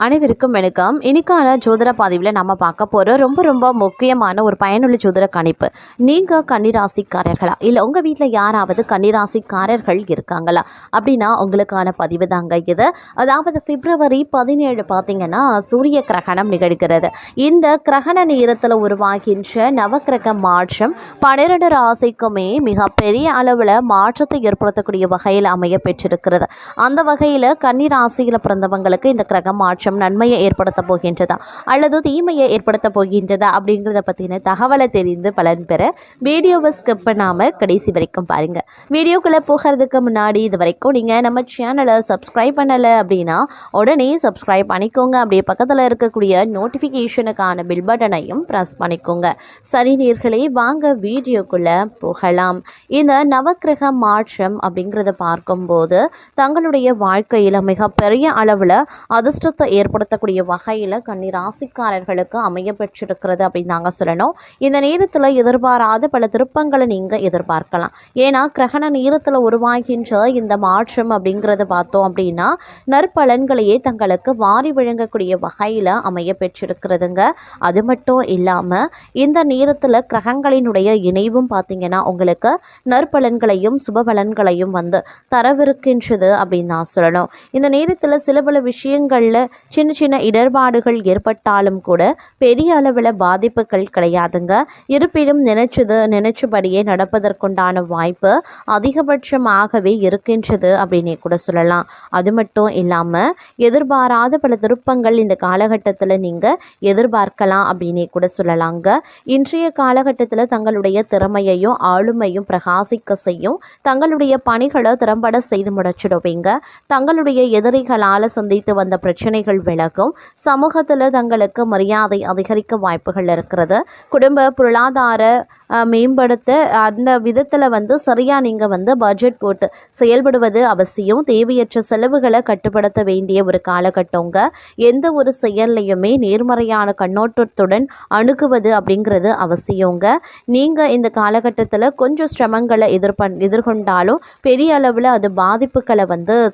அனைவருக்கும் வணக்கம். இன்னைக்கான ஜோதிட பதிவில் நம்ம பார்க்க போகிற ரொம்ப முக்கியமான ஒரு பயனுள்ள ஜோதிட கணிப்பு. நீங்கள் கன்னிராசிக்காரர்களா, இல்லை உங்கள் வீட்டில் யாராவது கன்னிராசிக்காரர்கள் இருக்காங்களா அப்படின்னா உங்களுக்கான பதிவு தாங்க இது. அதாவது பிப்ரவரி 17 பார்த்தீங்கன்னா சூரிய கிரகணம் நிகழ்கிறது. இந்த கிரகண நேரத்தில் உருவாகின்ற நவக்கிரக மாற்றம் 12 ராசிக்குமே மிகப்பெரிய அளவில் மாற்றத்தை ஏற்படுத்தக்கூடிய வகையில் அமைய பெற்றிருக்கிறது. அந்த வகையில் கன்னிராசியில் பிறந்தவங்களுக்கு இந்த கிரக மாற்றம் நன்மையை ஏற்படுத்த போகின்றதா அல்லது தீமையை ஏற்படுத்த போகின்றதா அப்படிங்கிறத பற்றின தகவலை தெரிந்து பலன் பெற வீடியோவை ஸ்கிப் பண்ணாமல் கடைசி வரைக்கும் பாருங்கள். வீடியோக்குள்ளே போகிறதுக்கு முன்னாடி இது வரைக்கும் நீங்கள் நம்ம சேனலை சப்ஸ்கிரைப் பண்ணலை அப்படின்னா உடனே சப்ஸ்கிரைப் பண்ணிக்கோங்க. அப்படியே பக்கத்தில் இருக்கக்கூடிய நோட்டிஃபிகேஷனுக்கான பில் பட்டனையும் ப்ரெஸ் பண்ணிக்கோங்க. சரி நேயர்களே, வாங்க வீடியோக்குள்ளே போகலாம். இந்த நவக்கிரக மாற்றம் அப்படிங்கிறத பார்க்கும்போது தங்களுடைய வாழ்க்கையில் மிகப்பெரிய அளவில் அதிர்ஷ்டத்தை ஏற்படுத்தக்கூடிய வகையில் கன்னி ராசிக்காரர்களுக்கு அமைய பெற்றிருக்கிறது அப்படின்னு நாங்கள் சொல்லணும். இந்த நேரத்தில் எதிர்பாராத பல திருப்பங்களை நீங்கள் எதிர்பார்க்கலாம். ஏன்னா கிரகண நேரத்தில் உருவாகின்ற இந்த மாற்றம் அப்படிங்கிறத பார்த்தோம் அப்படின்னா நற்பலன்களையே தங்களுக்கு வாரி வழங்கக்கூடிய வகையில் அமைய பெற்றிருக்கிறதுங்க. அது மட்டும் இல்லாமல் இந்த நேரத்தில் கிரகங்களினுடைய இணைவும் பார்த்தீங்கன்னா உங்களுக்கு நற்பலன்களையும் சுபபலன்களையும் தரவிருக்கின்றது அப்படின்னு நான் சொல்லணும். இந்த நேரத்தில் சில பல விஷயங்களில் சின்ன இடர்பாடுகள் ஏற்பட்டாலும் கூட பெரிய அளவில் பாதிப்புகள் கிடையாதுங்க. இருப்பினும் நினைச்சபடியே நடப்பதற்குண்டான வாய்ப்பு அதிகபட்சமாகவே இருக்கின்றது அப்படின்னே கூட சொல்லலாம். அது மட்டும் இல்லாமல் எதிர்பாராத பல திருப்பங்கள் இந்த காலகட்டத்தில் நீங்கள் எதிர்பார்க்கலாம் அப்படின்னே கூட சொல்லலாங்க. இன்றைய காலகட்டத்தில் தங்களுடைய திறமையையும் ஆளுமையும் பிரகாசிக்க செய்யும். தங்களுடைய பணிகளை திறம்பட செய்து முடிச்சிடுவீங்க. தங்களுடைய எதிரிகளால் சந்தித்து வந்த பிரச்சனைகள் விலகும். சமூகத்தில் தங்களுக்கு மரியாதை அதிகரிக்க வாய்ப்புகள் இருக்கிறது. குடும்ப பொருளாதார மேம்படுத்த அந்த விதத்தில் சரியாக நீங்கள் பட்ஜெட் போட்டு செயல்படுவது அவசியம். தேவையற்ற செலவுகளை கட்டுப்படுத்த வேண்டிய ஒரு காலகட்டங்க. எந்த ஒரு செயல்லையுமே நேர்மறையான கண்ணோட்டத்துடன் அணுகுவது அப்படிங்கிறது அவசியங்க. நீங்கள் இந்த காலகட்டத்தில் கொஞ்சம் சிரமங்களை எதிர்கொண்டாலும் பெரிய அளவில் அது பாதிப்புகளை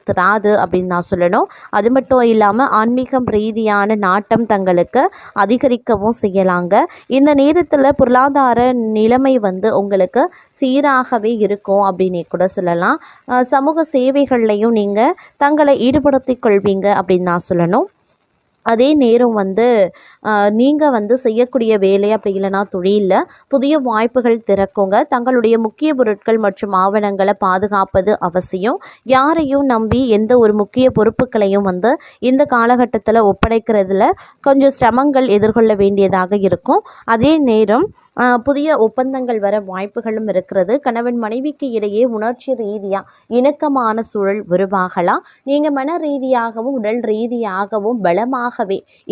தராது அப்படின்னு நான் சொல்லணும். அது மட்டும் இல்லாமல் ஆன்மீகம் ரீதியான நாட்டம் தங்களுக்கு அதிகரிக்கவும் செய்யலாங்க. இந்த நேரத்தில் பொருளாதார நிலைமை உங்களுக்கு சீராகவே இருக்கும் அப்படின்னே கூட சொல்லலாம். சமூக சேவைகள்லையும் நீங்கள் தங்களை ஈடுபடுத்திக் கொள்வீங்க அப்படின்னு நான் சொல்லணும். அதே நேரம் நீங்கள் செய்யக்கூடிய வேலை அப்படி இல்லைனா தொழிலில் புதிய வாய்ப்புகள் திறக்குங்க. தங்களுடைய முக்கிய பொருட்கள் மற்றும் ஆவணங்களை பாதுகாப்பது அவசியம். யாரையும் நம்பி எந்த ஒரு முக்கிய பொறுப்புகளையும் இந்த காலகட்டத்தில் ஒப்படைக்கிறதுல கொஞ்சம் சிரமங்கள் எதிர்கொள்ள வேண்டியதாக இருக்கும். அதே நேரம் புதிய ஒப்பந்தங்கள் வர வாய்ப்புகளும் இருக்கிறது. கணவன் மனைவிக்கு இடையே உணர்ச்சி ரீதியாக இணக்கமான சூழல் உருவாகலாம். நீங்கள் மன ரீதியாகவும் உடல் ரீதியாகவும் பலமாகவே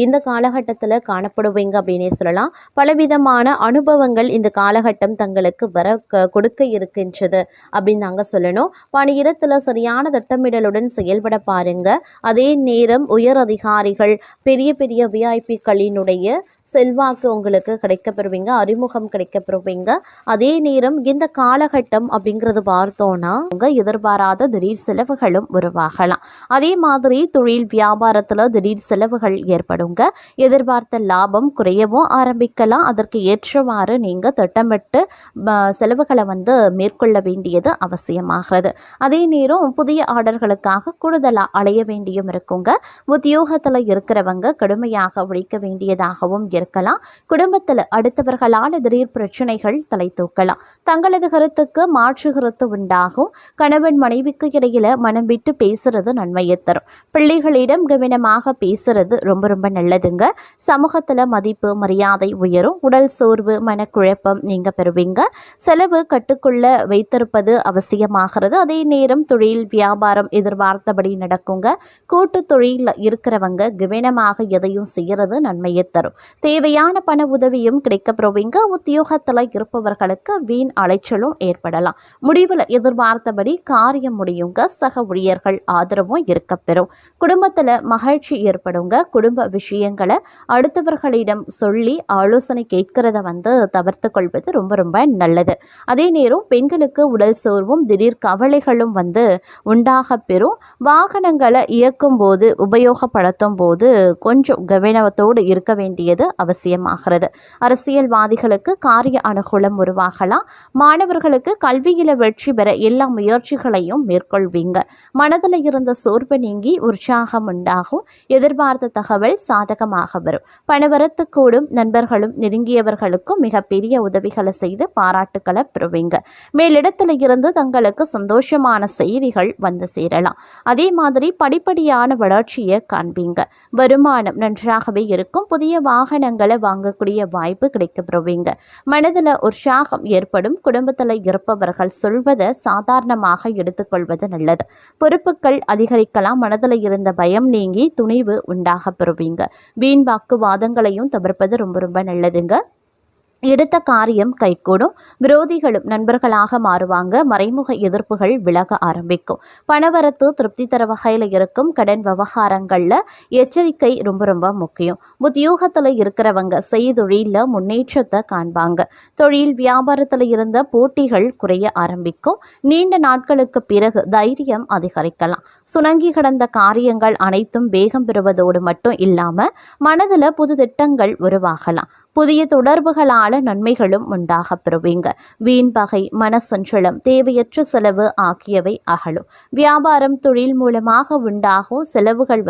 இந்த காலகட்டத்தில் காணப்படுவீங்க அப்படின்னே சொல்லலாம். பலவிதமான அனுபவங்கள் இந்த காலகட்டம் தங்களுக்கு கொடுக்க இருக்கின்றது அப்படின்னு நாங்கள் சொல்லணும். பணியிடத்தில் சரியான திட்டமிடலுடன் செயல்பட பாருங்க. அதே நேரம் உயர் அதிகாரிகள் பெரிய பெரிய விஐபிக்களினுடைய செல்வாக்கு உங்களுக்கு கிடைக்கப்பெறுவீங்க, அறிமுகம் கிடைக்கப்பெறுவீங்க. அதே நேரம் இந்த காலகட்டம் அப்படிங்கிறது பார்த்தோன்னா எதிர்பாராத திடீர் செலவுகளும் உருவாகலாம். அதே மாதிரி தொழில் வியாபாரத்தில் திடீர் செலவுகள் ஏற்படுங்க. எதிர்பார்த்த லாபம் குறையவும் ஆரம்பிக்கலாம். அதற்கு ஏற்றவாறு நீங்கள் திட்டமிட்டு செலவுகளை மேற்கொள்ள வேண்டியது அவசியமாகிறது. அதே நேரம் புதிய ஆர்டர்களுக்காக கூடுதலாக அலைய வேண்டியும் இருக்குங்க. உத்தியோகத்தில் இருக்கிறவங்க கடுமையாக உழைக்க வேண்டியதாகவும் இருக்கலாம். குடும்பத்தில் அடுத்தவர்களால் திடீர் பிரச்சனைகள் தலை தூக்கலாம். தங்களது கருத்துக்கு மாற்று கருத்து உண்டாகும். கணவன் மனைவிக்கு இடையில மனம் விட்டு பேசுறது நன்மையை தரும். பிள்ளைகளிடம் கவனமாக பேசுறது ரொம்ப நல்லதுங்க. சமூகத்தில் மதிப்பு மரியாதை உயரும். உடல் சோர்வு மனக்குழப்பம் நீங்க பெறுவீங்க. செலவு கட்டுக்குள்ள வைத்திருப்பது அவசியமாகிறது. அதே நேரம் தொழில் வியாபாரம் எதிர்பார்த்தபடி நடக்குங்க. கூட்டு தொழில் இருக்கிறவங்க கவனமாக எதையும் செய்யறது நன்மையை தரும். தேவையான பண உதவியும் கிடைக்கப்பெறுவீங்க. உத்தியோகத்தில் இருப்பவர்களுக்கு வீண் அலைச்சலும் ஏற்படலாம். முடிவில் எதிர்பார்த்தபடி காரியம் முடியுங்க. சக ஊழியர்கள் ஆதரவும் இருக்கப்பெறும். குடும்பத்தில் மகிழ்ச்சி ஏற்படுங்க. குடும்ப விஷயங்களை அடுத்தவர்களிடம் சொல்லி ஆலோசனை கேட்கிறத தவிர்த்து கொள்வது ரொம்ப ரொம்ப நல்லது. அதே நேரம் பெண்களுக்கு உடல் சோர்வும் திடீர் கவலைகளும் உண்டாக பெறும். வாகனங்களை இயக்கும் போது உபயோகப்படுத்தும் போது கொஞ்சம் கவனத்தோடு இருக்க வேண்டியது அவசியமாகிறது. அரசியல்வாதிகளுக்கு காரிய அனுகூலம் உருவாகலாம். மாணவர்களுக்கு கல்வியில வெற்றி பெற எல்லா முயற்சிகளையும் மேற்கொள்வீங்க. மனதில் இருந்த சோர்வு நீங்கி உற்சாகம் உண்டாகும். எதிர்பார்த்த தகவல் சாதகமாக வரும். பணவரத்து கூடும். நண்பர்களும் நெருங்கியவர்களுக்கும் மிகப்பெரிய உதவிகளை செய்து பாராட்டுக்களை பெறுவீங்க. மேலிடத்தில் இருந்து தங்களுக்கு சந்தோஷமான செய்திகள் சேரலாம். அதே மாதிரி படிப்படியான வளர்ச்சியை காண்பீங்க. வருமானம் நன்றாகவே இருக்கும். புதிய வாகனங்களை வாங்கக்கூடிய வாய்ப்பு கிடைக்கப்பெறுவீங்க. மனதில் உற்சாகம் ஏற்படும். குடும்பத்தில் இருப்பவர்கள் சொல்வதை சாதாரணமாக எடுத்துக்கொள்வது நல்லது. பொறுப்புகள் அதிகரிக்கலாம். மனதில் இருந்த பயம் நீங்கி துணிவு உண்டாக பெறுவீங்க. வீண் வாக்குவாதங்களையும் தவிர்ப்பது ரொம்ப ரொம்ப நல்லதுங்க. எடுத்த காரியம் கைகூடும். விரோதிகளும் நண்பர்களாக மாறுவாங்க. மறைமுக எதிர்ப்புகள் விலக ஆரம்பிக்கும். பணவரத்து திருப்தி தர வகையில் இருக்கும். கடன் விவகாரங்களில் எச்சரிக்கை ரொம்ப ரொம்ப முக்கியம். உத்தியோகத்தில் இருக்கிறவங்க செய்தொழிலில் முன்னேற்றத்தை காண்பாங்க. தொழில் வியாபாரத்தில் இருந்த போட்டிகள் குறைய ஆரம்பிக்கும். நீண்ட நாட்களுக்கு பிறகு தைரியம் அதிகரிக்கலாம். சுணங்கி கிடந்த காரியங்கள் அனைத்தும் வேகம் பெறுவதோடு மட்டும் இல்லாமல் மனதில் புது திட்டங்கள் உருவாகலாம். புதிய தொடர்புகளால் நன்மைகளும் உண்டாக பெறுவீங்க. வீண் பகை, மனசஞ்சலம், தேவையற்ற செலவு ஆகியவை அகலும். வியாபாரம் தொழில் மூலமாக உண்டாகும் செலவுகள்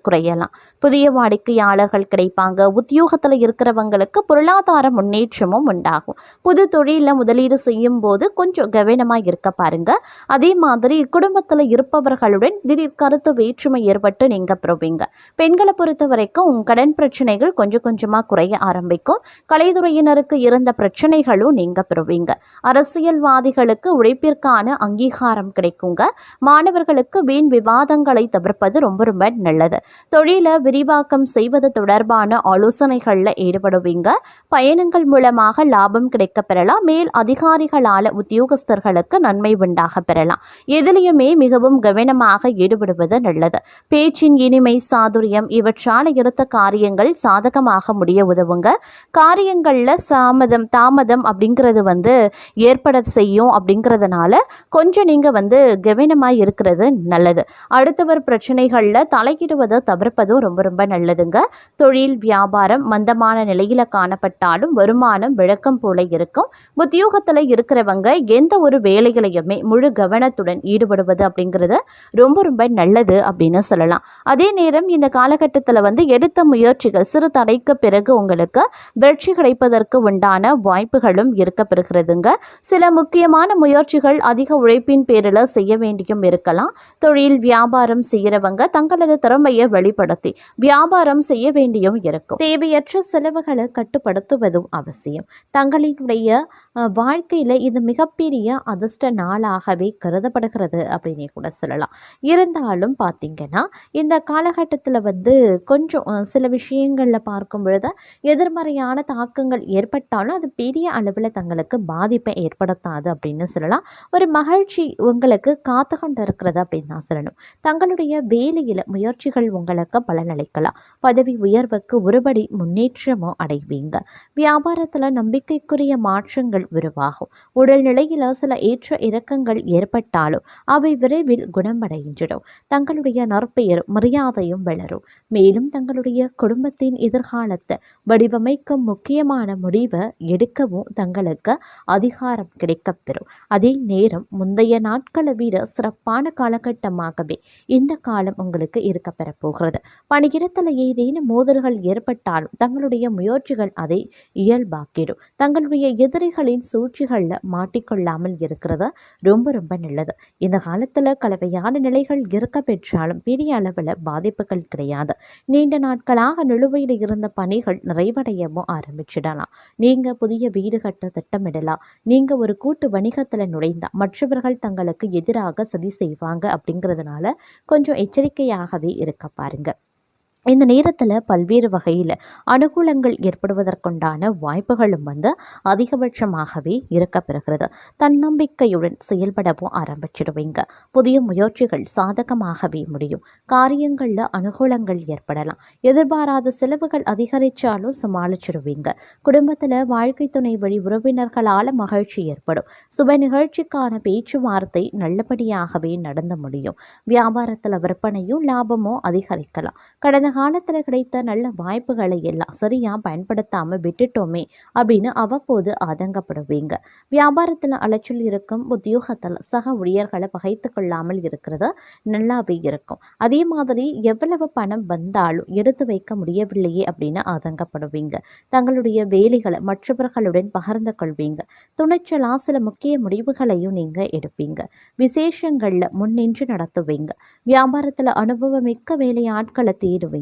குறையலாம். புதிய வாடிக்கையாளர்கள் கிடைப்பாங்க. உத்தியோகத்தில் இருக்கிறவங்களுக்கு பொருளாதார முன்னேற்றமும் உண்டாகும். புது தொழிலில் முதலீடு செய்யும் போது கொஞ்சம் கவனமாக இருக்க பாருங்க. அதே மாதிரி குடும்பத்தில் இருப்பவர்களுடன் திடீர் கருத்து வேற்றுமை ஏற்பட்டு நீங்க பெறுவீங்க. பெண்களை பொறுத்த வரைக்கும் கடன் பிரச்சனைகள் கொஞ்சம் கொஞ்சமாக குறைய ஆரம்பிக்கும். கலைத்துறையினருக்கு இருந்த பிரச்சனைகளும் நீங்க பெறுவீங்க. அரசியல்வாதிகளுக்கு உழைப்பிற்கான அங்கீகாரம் கிடைக்குங்க. மாணவர்களுக்கு வீண் விவாதங்களை தவிர்ப்பது ரொம்ப ரொம்ப நல்லது. தொழிலை விரிவாக்கம் செய்வது தொடர்பான ஆலோசனைகளில் ஈடுபடுவீங்க. பயணங்கள் மூலமாக லாபம் கிடைக்க பெறலாம். மேல் அதிகாரிகளால் உத்தியோகஸ்தர்களுக்கு நன்மை உண்டாக பெறலாம். எதிலையுமே மிகவும் கவனமாக ஈடுபடுவது நல்லது. பேச்சின் இனிமை, சாதுரியம் இவற்றால் எடுத்த காரியங்கள் சாதகமாக முடிய உதவுங்க. காரியங்களில் தாமதம் அப்படிங்கிறது ஏற்பட செய்யும். அப்படிங்கிறதுனால கொஞ்சம் நீங்கள் கவனமாக இருக்கிறது நல்லது. அடுத்தவர் பிரச்சனைகளில் தலையிடுவதை தவிர்ப்பதும் ரொம்ப ரொம்ப நல்லதுங்க. தொழில் வியாபாரம் மந்தமான நிலையில் காணப்பட்டாலும் வருமானம் விளக்கம் போல இருக்கும். உத்தியோகத்தில் இருக்கிறவங்க எந்த ஒரு வேலைகளையுமே முழு கவனத்துடன் ஈடுபடுவது அப்படிங்கிறது ரொம்ப ரொம்ப நல்லது அப்படின்னு சொல்லலாம். அதே நேரம் இந்த காலகட்டத்தில் எடுத்த முயற்சிகள் சிறு தடைக்கு பிறகு உங்களுக்கு வெற்றி கிடைப்பதற்கு உண்டான வாய்ப்புகளும் இருக்க பெறுகிறதுங்க. சில முக்கியமான முயற்சிகள் அதிக உழைப்பின் பேரில் செய்ய வேண்டியும் இருக்கலாம். தொழில் வியாபாரம் செய்கிறவங்க தங்களது திறமையை வெளிப்படுத்தி வியாபாரம் செய்ய வேண்டியும் இருக்கும். தேவையற்ற செலவுகளை கட்டுப்படுத்துவதும் அவசியம். தங்களினுடைய வாழ்க்கையில் இது மிகப்பெரிய அதிர்ஷ்ட நாளாகவே கருதப்படுகிறது அப்படின்னு கூட சொல்லலாம். இருந்தாலும் பார்த்தீங்கன்னா இந்த காலகட்டத்தில் கொஞ்சம் சில விஷயங்களில் பார்க்கும் பொழுது எதிர்மறையான தாக்கங்கள் ஏற்பட்டாலும் அது பெரிய அளவில் தங்களுக்கு பாதிப்பை ஏற்படுத்தாது அப்படின்னு சொல்லலாம். ஒரு மகிழ்ச்சி உங்களுக்கு காத்து கொண்டு இருக்கிறது அப்படின்னு தான் சொல்லணும். தங்களுடைய வேலையில் முயற்சிகள் உங்களுக்கு பலனளிக்கலாம். பதவி உயர்வுக்கு ஒருபடி முன்னேற்றமும் அடைவீங்க. வியாபாரத்தில் நம்பிக்கைக்குரிய மாற்றங்கள் உருவாகும். உடல்நிலையில் சில ஏற்ற இறக்கங்கள் ஏற்பட்டாலும் அவை விரைவில் குணமடைகின்றன. தங்களுடைய நற்பெயர் மரியாதையும் வளரும். மேலும் தங்களுடைய குடும்பத்தின் எதிர்காலத்தை வடிவமைக்கும் முக்கியமான முடிவை எடுக்கவும் தங்களுக்கு அதிகாரம் கிடைக்கப்பெறும். அதே நேரம் முந்தைய நாட்களை விட சிறப்பான காலகட்டமாகவே இந்த காலம் உங்களுக்கு இருக்க பெறப்போகிறது. பணியிடத்தில் ஏதேனும் மோதல்கள் ஏற்பட்டாலும் தங்களுடைய முயற்சிகள் அதை இயல்பாக்கிடும். தங்களுடைய எதிரிகளின் சூழ்ச்சிகளில் மாட்டிக்கொள்ளாமல் இருக்கிறது ரொம்ப ரொம்ப நல்லது. இந்த காலத்தில் கலவையான நிலைகள் இருக்க பெற்றாலும் பெரிய அளவில் பாதிப்புகள் கிடையாது. நீண்ட நாட்களாக நிலுவையில் இருந்த பணிகள் நிறைவடையவும் ஆரம்பிச்சிடலாம். நீங்கள் புதிய வீடு கட்ட திட்டமிடலாம். நீங்கள் ஒரு கூட்டு வணிகத்தில் நுழைந்தால் மற்றவர்கள் தங்களுக்கு எதிராக சதி செய்வாங்க. அப்படிங்கிறதுனால கொஞ்சம் எச்சரிக்கையாகவே இருக்க பாருங்க. இந்த நேரத்தில் பல்வேறு வகையில் அனுகூலங்கள் ஏற்படுவதற்குண்டான வாய்ப்புகளும் அதிகபட்சமாகவே இருக்கப்பெறுகிறது. தன்னம்பிக்கையுடன் செயல்படவும் ஆரம்பிச்சிடுவீங்க. புதிய முயற்சிகள் சாதகமாகவே முடியும். காரியங்களில் அனுகூலங்கள் ஏற்படலாம். எதிர்பாராத செலவுகள் அதிகரித்தாலும் சமாளிச்சிடுவீங்க. குடும்பத்தில் வாழ்க்கை துணை வழி உறவினர்களால் மகிழ்ச்சி ஏற்படும். சுப நிகழ்ச்சிக்கான பேச்சுவார்த்தை நல்லபடியாகவே நடந்து முடியும். வியாபாரத்தில் விற்பனையும் லாபமும் அதிகரிக்கலாம். கடந்த காலத்தில் கிடைத்த நல்ல வாய்ப்புகளை எல்லாம் சரியாக பயன்படுத்தாமல் விட்டுட்டோமே அப்படின்னு அவ்வப்போது ஆதங்கப்படுவீங்க. வியாபாரத்தில் அலைச்சல் இருக்கும். உத்தியோகத்தில் சக ஊழியர்களை பகைத்து கொள்ளாமல் இருக்கிறது நல்லாவே இருக்கும். அதே மாதிரி எவ்வளவு பணம் வந்தாலும் எடுத்து வைக்க முடியவில்லையே அப்படின்னு ஆதங்கப்படுவீங்க. தங்களுடைய வேலைகளை மற்றவர்களுடன் பகிர்ந்து கொள்வீங்க. துணிச்சலா சில முக்கிய முடிவுகளையும் நீங்கள் எடுப்பீங்க. விசேஷங்களில் முன்னின்று நடத்துவீங்க. வியாபாரத்தில் அனுபவமிக்க வேலையாட்களை தேடுவீங்க.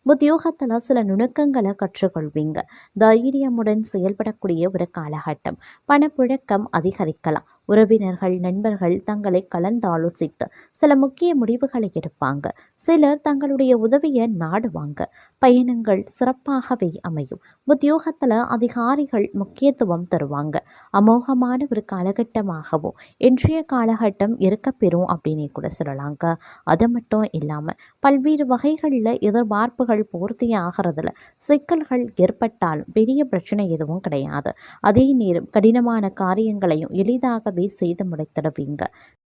உத்தியோகத்தில் சில நுணுக்கங்களை கற்றுக்கொள்வீங்க. தைரியமுடன் செயல்படக்கூடிய ஒரு காலகட்டம். பணப்புழக்கம் அதிகரிக்கலாம். உறவினர்கள் நண்பர்கள் தங்களை கலந்தாலோசித்து சில முக்கிய முடிவுகளை எடுப்பாங்க. சிலர் தங்களுடைய உதவியை நாடுவாங்க. பயணங்கள் சிறப்பாகவே அமையும். உத்தியோகத்தில் அதிகாரிகள் முக்கியத்துவம் தருவாங்க. அமோகமான ஒரு காலகட்டமாகவும் இன்றைய காலகட்டம் இருக்கப்பெறும் அப்படின்னு கூட சொல்லலாங்க. அது மட்டும் இல்லாமல் பல்வேறு வகைகளில் எதிர்பார்ப்புகள் பூர்த்தி ஆகிறதுல சிக்கல்கள் ஏற்பட்டாலும் பெரிய பிரச்சனை எதுவும் கிடையாது. அதே நேரம் கடினமான காரியங்களையும் எளிதாகவே செய்து முடித்திடுவீங்க.